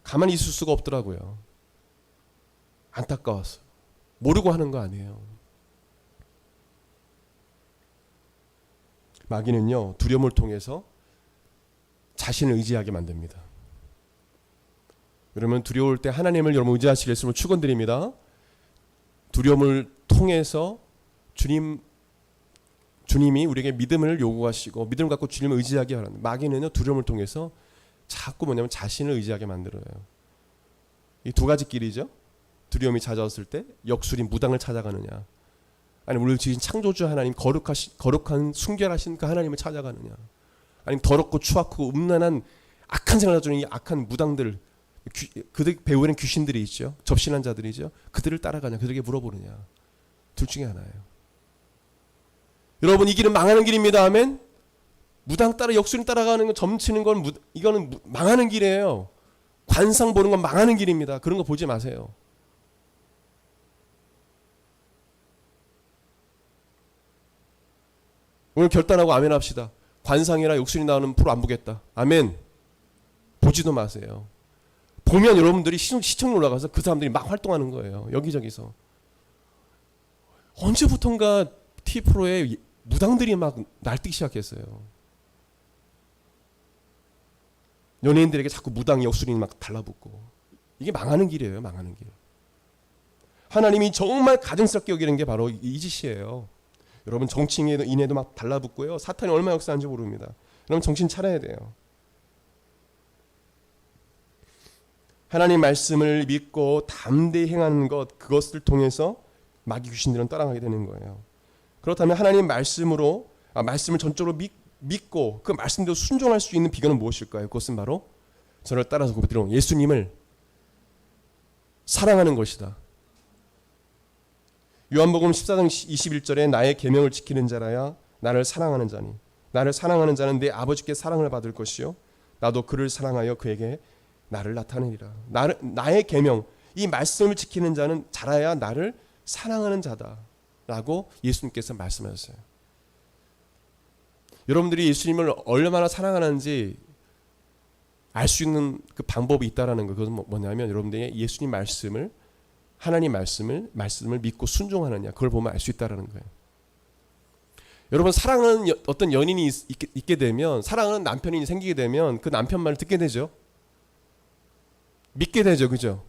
가만히 있을 수가 없더라고요. 안타까웠어요. 모르고 하는 거 아니에요. 마귀는요, 두려움을 통해서 자신을 의지하게 만듭니다. 그러면 두려울 때 하나님을 여러분 의지하시겠음을 축원드립니다. 두려움을 통해서 주님이 우리에게 믿음을 요구하시고 믿음을 갖고 주님을 의지하게 하는, 마귀는요 두려움을 통해서 자꾸 뭐냐면 자신을 의지하게 만들어요. 이 두 가지 길이죠. 두려움이 찾아왔을 때 역술인 무당을 찾아가느냐, 아니면 우리를 지으신 창조주 하나님, 거룩한 순결하신 그 하나님을 찾아가느냐, 아니면 더럽고 추악하고 음란한 악한 생활을 하는 이 악한 무당들, 그들 배우는 귀신들이 있죠. 접신한 자들이죠. 그들을 따라가냐, 그들에게 물어보느냐. 둘 중에 하나예요. 여러분, 이 길은 망하는 길입니다. 아멘. 무당 따라 역술인 따라가는 건, 점치는 건 이거는 망하는 길이에요. 관상 보는 건 망하는 길입니다. 그런 거 보지 마세요. 오늘 결단하고 아멘 합시다. 관상이나 역술이 나오는 프로 안 보겠다. 아멘. 보지도 마세요. 보면 여러분들이 시청률 올라가서 그 사람들이 막 활동하는 거예요. 여기저기서. 언제부턴가 TV프로에 무당들이 막 날뛰기 시작했어요. 연예인들에게 자꾸 무당, 역술인이 막 달라붙고. 이게 망하는 길이에요. 망하는 길. 하나님이 정말 가증스럽게 여기는 게 바로 이 짓이에요. 여러분, 정치인에도 막 달라붙고요. 사탄이 얼마나 역사하는지 모릅니다. 여러분, 정신 차려야 돼요. 하나님 말씀을 믿고 담대히 행하는 것, 그것을 통해서 마귀 귀신들은 따라가게 되는 거예요. 그렇다면 하나님 말씀을 전적으로 믿고 그 말씀대로 순종할 수 있는 비결은 무엇일까요? 그것은 바로 저를 따라서 고백드려 예수님을 사랑하는 것이다. 요한복음 14장 21절에 나의 계명을 지키는 자라야 나를 사랑하는 자니, 나를 사랑하는 자는 내 아버지께 사랑을 받을 것이요 나도 그를 사랑하여 그에게 나를 나타내리라. 나의 계명, 이 말씀을 지키는 자는 자라야 나를 사랑하는 자다라고 예수님께서 말씀하셨어요. 여러분들이 예수님을 얼마나 사랑하는지 알 수 있는 그 방법이 있다라는 거. 그것은 뭐냐면 여러분들이 예수님 말씀을, 하나님 말씀을 믿고 순종하느냐, 그걸 보면 알 수 있다라는 거예요. 여러분, 사랑하는 어떤 연인이 있게 되면, 사랑하는 남편이 생기게 되면 그 남편 말을 듣게 되죠. 믿게 되죠. 그죠?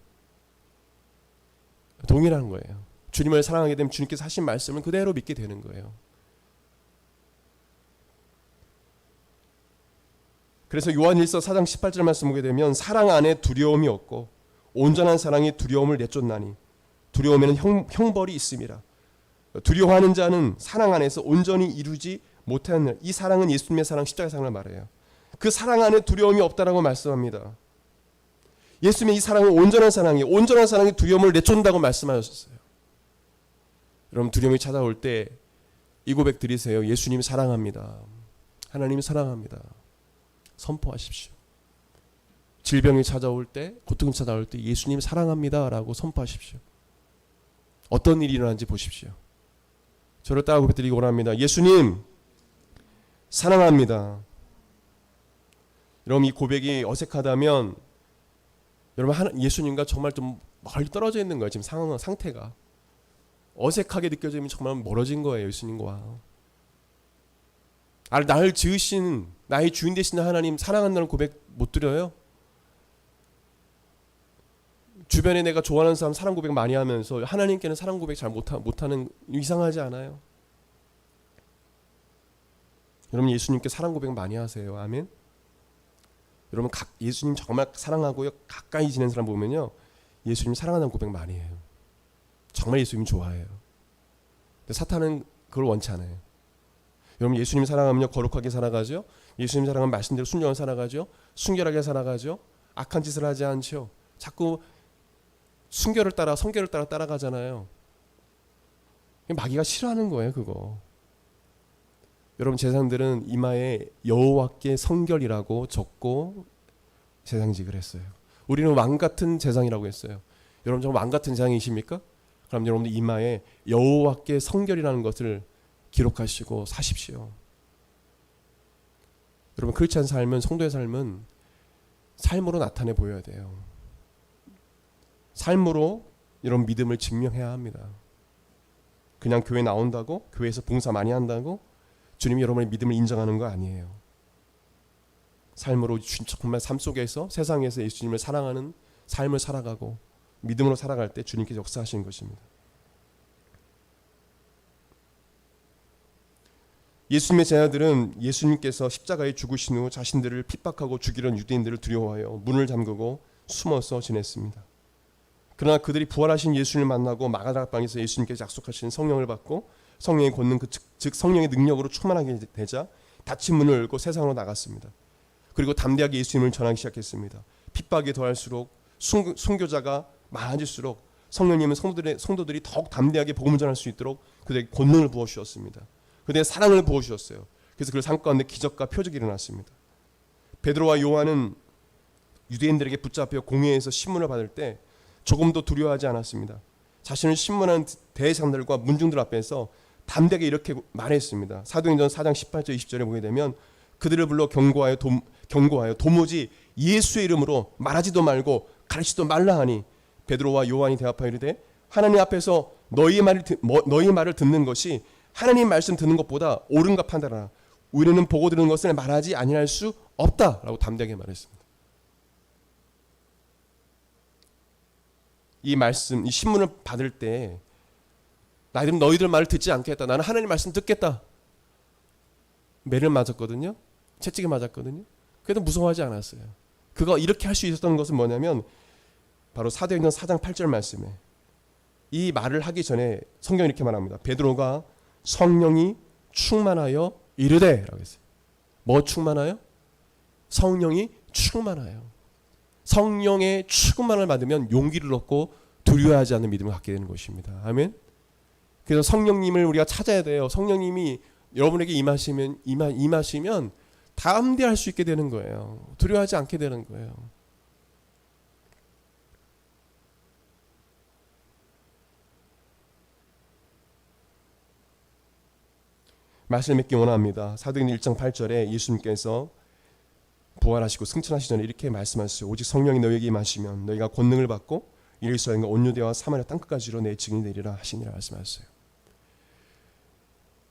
동일한 거예요. 주님을 사랑하게 되면 주님께서 하신 말씀을 그대로 믿게 되는 거예요. 그래서 요한일서 4장 18절 말씀 보게 되면 사랑 안에 두려움이 없고 온전한 사랑이 두려움을 내쫓나니 두려움에는 형벌이 있음이라. 두려워하는 자는 사랑 안에서 온전히 이루지 못하는, 이 사랑은 예수님의 사랑, 십자가의 사랑을 말해요. 그 사랑 안에 두려움이 없다라고 말씀합니다. 예수님의 이 사랑은 온전한 사랑이에요. 온전한 사랑이 두려움을 내쫓는다고 말씀하셨어요. 여러분, 두려움이 찾아올 때 이 고백 드리세요. 예수님이 사랑합니다. 하나님이 사랑합니다. 선포하십시오. 질병이 찾아올 때, 고통이 찾아올 때 예수님 사랑합니다 라고 선포하십시오. 어떤 일이 일어나는지 보십시오. 저를 따라 고백드리기 원합니다. 예수님 사랑합니다. 여러분, 이 고백이 어색하다면 여러분, 예수님과 정말 좀 멀리 떨어져 있는 거예요. 지금 상태가 어색하게 느껴지면 정말 멀어진 거예요. 예수님과. 나를 지으신, 나의 주인 되신 하나님 사랑한다는 고백 못 드려요? 주변에 내가 좋아하는 사람 사랑 고백 많이 하면서 하나님께는 사랑 고백 잘 못하는, 이상하지 않아요? 여러분, 예수님께 사랑 고백 많이 하세요. 아멘. 여러분, 예수님 정말 사랑하고요, 가까이 지낸 사람 보면요, 예수님 사랑한다는 고백 많이 해요. 정말 예수님 좋아해요. 근데 사탄은 그걸 원치 않아요. 여러분 예수님 사랑하면요 거룩하게 살아가죠. 예수님 사랑하면 말씀대로 순종하게 살아가죠. 순결하게 살아가죠. 악한 짓을 하지 않죠. 자꾸 순결을 따라 성결을 따라 따라가잖아요. 마귀가 싫어하는 거예요 그거. 여러분 제사장들은 이마에 여호와께 성결이라고 적고 제사장직을 했어요. 우리는 왕 같은 제사장이라고 했어요. 여러분 정말 왕 같은 제사장이십니까? 그럼 여러분들 이마에 여호와께 성결이라는 것을 기록하시고 사십시오. 여러분 크리스찬 삶은, 성도의 삶은 삶으로 나타내 보여야 돼요. 삶으로 여러분 믿음을 증명해야 합니다. 그냥 교회 나온다고, 교회에서 봉사 많이 한다고 주님이 여러분의 믿음을 인정하는 거 아니에요. 삶으로 정말 삶 속에서 세상에서 예수님을 사랑하는 삶을 살아가고 믿음으로 살아갈 때 주님께서 역사하시는 것입니다. 예수님의 제자들은 예수님께서 십자가에 죽으신 후 자신들을 핍박하고 죽이려는 유대인들을 두려워하여 문을 잠그고 숨어서 지냈습니다. 그러나 그들이 부활하신 예수님을 만나고 마가다락방에서 예수님께서 약속하신 성령을 받고 성령의 권능 즉 성령의 능력으로 충만하게 되자 닫힌 문을 열고 세상으로 나갔습니다. 그리고 담대하게 예수님을 전하기 시작했습니다. 핍박이 더할수록 순교자가 많아질수록 성령님은 성도들이 더욱 담대하게 복음을 전할 수 있도록 그들에게 권능을 부어주셨습니다. 그들의 사랑을 부어주셨어요. 그래서 그 삶 가운데 기적과 표적이 일어났습니다. 베드로와 요한은 유대인들에게 붙잡혀 공회에서 신문을 받을 때 조금도 두려워하지 않았습니다. 자신을 신문한 대제사장들과 문중들 앞에서 담대하게 이렇게 말했습니다. 사도행전 4장 18절 20절에 보게 되면 그들을 불러 경고하여 도무지 예수의 이름으로 말하지도 말고 가르치지도 말라 하니 베드로와 요한이 대답하여 이르되 하나님 앞에서 너희 말을 듣는 것이 하나님 말씀 듣는 것보다 옳은가 판단하라. 우리는 보고 들은 것을 말하지 아니할 수 없다라고 담대하게 말했습니다. 이 말씀, 이 신문을 받을 때 나들은 너희들 말을 듣지 않겠다. 나는 하나님 말씀 듣겠다. 매를 맞았거든요. 채찍에 맞았거든요. 그래도 무서워하지 않았어요. 그가 이렇게 할 수 있었던 것은 뭐냐면 바로 사도행전 4장 8절 말씀에 이 말을 하기 전에 성경이 이렇게 말합니다. 베드로가 성령이 충만하여 이르되 라고 했어요. 뭐 충만하여? 성령이 충만하여. 성령의 충만을 받으면 용기를 얻고 두려워하지 않는 믿음을 갖게 되는 것입니다. 아멘. 그래서 성령님을 우리가 찾아야 돼요. 성령님이 여러분에게 임하시면 담대할 수 있게 되는 거예요. 두려워하지 않게 되는 거예요. 말씀을 맺기 원합니다. 사도행전 1장 8절에 예수님께서 부활하시고 승천하시기 전에 이렇게 말씀하셨어요. 오직 성령이 너희에게 임하시면 너희가 권능을 받고 이스라엘과 온 유대와 사마리아 땅끝까지로 내 증인이 되리라 하시니라 말씀하셨어요.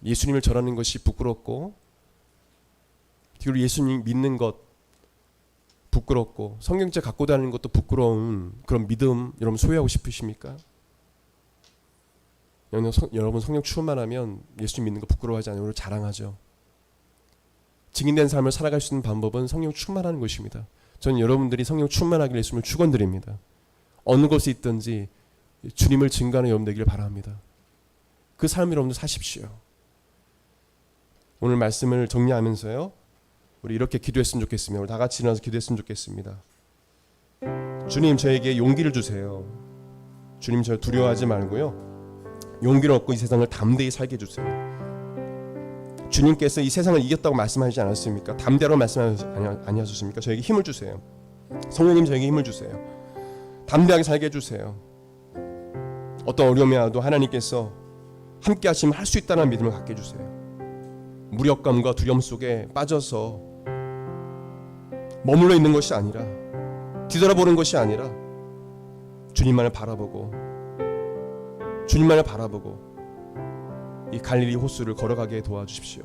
예수님을 전하는 것이 부끄럽고 그리고 예수님 믿는 것 부끄럽고 성경책 갖고 다니는 것도 부끄러운 그런 믿음 여러분 소유하고 싶으십니까? 여러분 성령 충만하면 예수님 믿는 거 부끄러워하지 않으면 오히려 자랑하죠. 증인된 삶을 살아갈 수 있는 방법은 성령 충만하는 것입니다. 저는 여러분들이 성령 충만하기를 예수님을 축원드립니다. 어느 곳에 있든지 주님을 증거하는 여러분 되기를 바랍니다. 그 삶을 여러분들 사십시오. 오늘 말씀을 정리하면서요. 우리 이렇게 기도했으면 좋겠습니다. 우리 다 같이 일어나서 기도했으면 좋겠습니다. 주님 저에게 용기를 주세요. 주님 저 두려워하지 말고요. 용기를 얻고 이 세상을 담대히 살게 해주세요. 주님께서 이 세상을 이겼다고 말씀하시지 않았습니까? 담대로 말씀하지 아니하셨습니까? 저에게 힘을 주세요. 성령님 저에게 힘을 주세요. 담대하게 살게 해주세요. 어떤 어려움이 와도 하나님께서 함께 하시면 할 수 있다는 믿음을 갖게 해주세요. 무력감과 두려움 속에 빠져서 머물러 있는 것이 아니라 뒤돌아보는 것이 아니라 주님만을 바라보고 이 갈릴리 호수를 걸어가게 도와주십시오.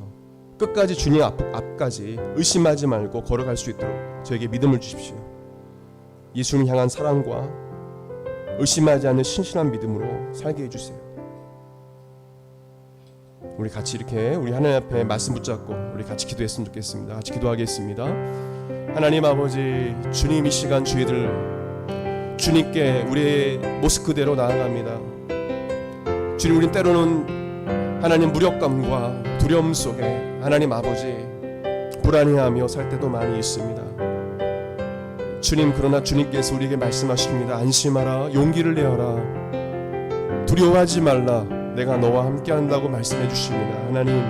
끝까지 주님 앞까지 의심하지 말고 걸어갈 수 있도록 저에게 믿음을 주십시오. 예수님 향한 사랑과 의심하지 않는 신실한 믿음으로 살게 해주세요. 우리 같이 이렇게 우리 하나님 앞에 말씀 붙잡고 우리 같이 기도했으면 좋겠습니다. 같이 기도하겠습니다. 하나님 아버지 주님 이 시간 저희들 주님께 우리의 모습 그대로 나아갑니다. 주님 우린 때로는 하나님 무력감과 두려움 속에 하나님 아버지, 불안해하며 살 때도 많이 있습니다. 주님, 그러나 주님께서 우리에게 말씀하십니다. 안심하라, 용기를 내어라, 두려워하지 말라, 내가 너와 함께 한다고 말씀해 주십니다. 하나님,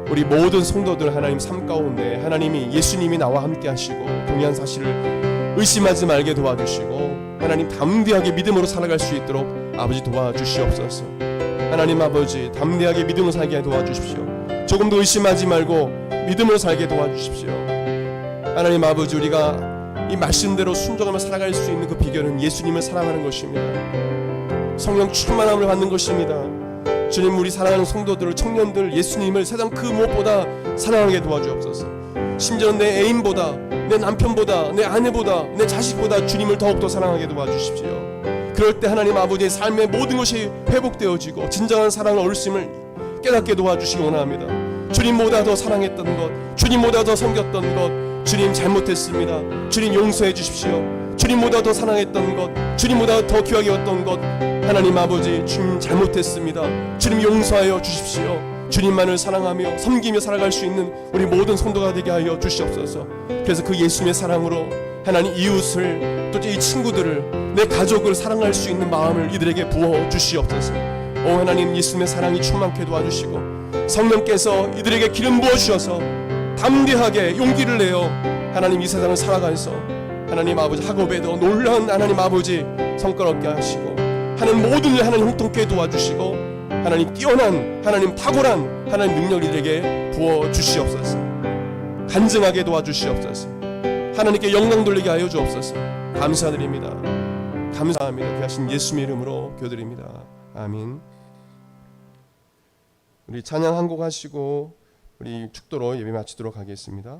우리 모든 성도들 하나님 삶 가운데 하나님이, 예수님이 나와 함께 하시고 동일한 사실을 의심하지 말게 도와주시고 하나님 담대하게 믿음으로 살아갈 수 있도록 아버지 도와주시옵소서. 하나님 아버지, 담대하게 믿음으로 살게 도와주십시오. 조금도 의심하지 말고 믿음으로 살게 도와주십시오. 하나님 아버지, 우리가 이 말씀대로 순종하며 살아갈 수 있는 그 비결은 예수님을 사랑하는 것입니다. 성령 충만함을 받는 것입니다. 주님, 우리 사랑하는 성도들, 청년들, 예수님을 세상 그 무엇보다 사랑하게 도와주옵소서. 심지어 내 애인보다, 내 남편보다, 내 아내보다, 내 자식보다 주님을 더욱더 사랑하게 도와주십시오. 그럴 때 하나님 아버지의 삶의 모든 것이 회복되어지고 진정한 사랑을 얻을 수 있음을 깨닫게 도와주시기 원합니다. 주님보다 더 사랑했던 것, 주님보다 더 섬겼던 것, 주님 잘못했습니다. 주님 용서해 주십시오. 주님보다 더 사랑했던 것, 주님보다 더 귀하게 여겼던 것, 하나님 아버지, 주님 잘못했습니다. 주님 용서하여 주십시오. 주님만을 사랑하며 섬기며 살아갈 수 있는 우리 모든 성도가 되게 하여 주시옵소서. 그래서 그 예수님의 사랑으로 하나님 이웃을, 또 이 친구들을, 내 가족을 사랑할 수 있는 마음을 이들에게 부어 주시옵소서. 오 하나님, 예수님의 사랑이 충만케 도와주시고 성령께서 이들에게 기름 부어 주셔서 담대하게 용기를 내어 하나님 이 세상을 살아가면서 하나님 아버지 학업에도 놀라운 하나님 아버지 성과 얻게 하시고 하는 모든 일 하나님 형통케 도와주시고 하나님 뛰어난 하나님 탁월한 하나님 능력들에게 부어 주시옵소서. 간증하게 도와주시옵소서. 하나님께 영광 돌리게 하여 주옵소서. 감사드립니다. 감사합니다. 귀하신 예수님의 이름으로 기도드립니다. 아멘. 우리 찬양 한 곡 하시고 우리 축도로 예배 마치도록 하겠습니다.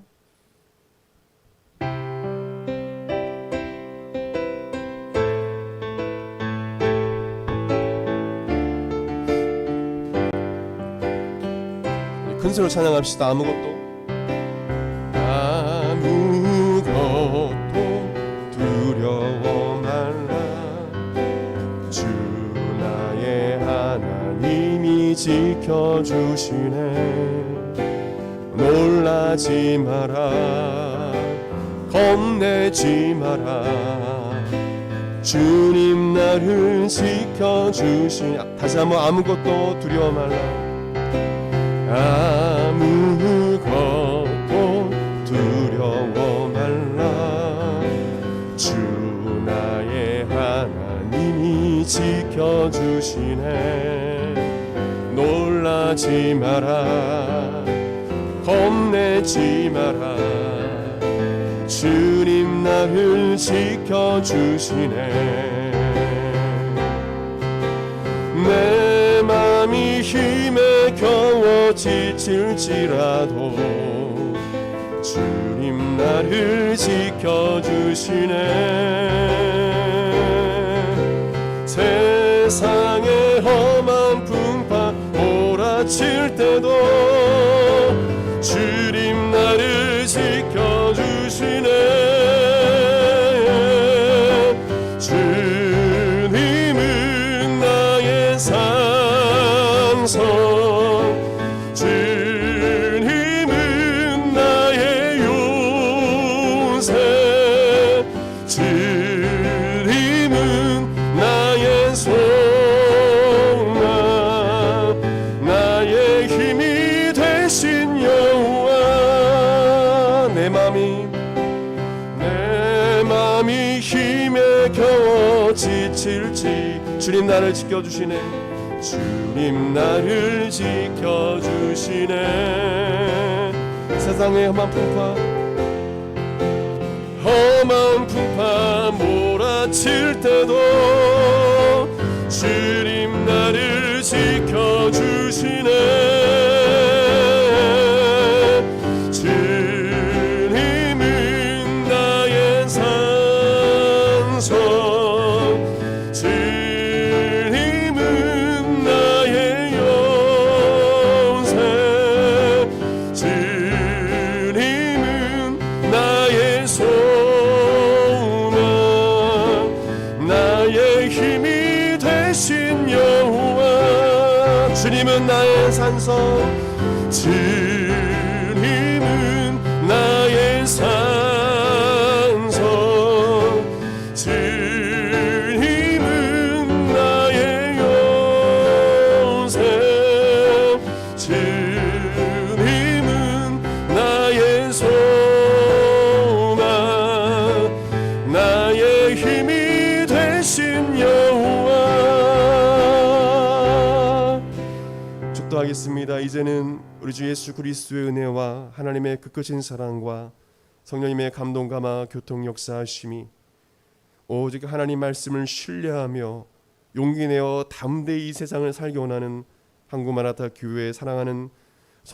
큰 소리로 찬양합시다. 아무것도 두려워 말라. 주 나의 하나님이 지켜주시네. 놀라지 마라, 겁내지 마라. 주님 나를 지켜주시니. 다시 한번 아무것도 두려워 말라. 아무것도 두려워 말라. 주 나의 하나님이 지켜주시네. 놀라지 마라, 겁내지 마라. 주님 나를 지켜주시네. 내 맘이 힘에 겨워 지칠지라도 주님 나를 지켜주시네. 세상의 험한 풍파 몰아칠 때도 주님 나를 지켜주시네. 주님은 나의 산성, 주님은 나의 요새, 주님은 나의 소망, 나의 힘이 되신 여호와. 내 맘이 힘에 겨워 지칠지 주님 나를 지켜주시네. 주님 나를 지켜주시네. 세상의 험한 풍파 몰아칠 때도 주님 나를 지켜주시네. 주님은 나의 산성, 주님은 나의 요새, 주님은 나의 소망, 나의 힘이 되신 여호와. 주님은 나의 산성, 주님은 주님은 나의 소망, 나의 힘이 되신 여호와. 축도하겠습니다. 이제는 우리 주 예수 그리스도의 은혜와 하나님의 그 크신 사랑과 성령님의 감동감화 교통 역사하심이 오직 하나님 말씀을 신뢰하며 용기 내어 담대히 이 세상을 살기 원하는 한국마라타 교회의 사랑하는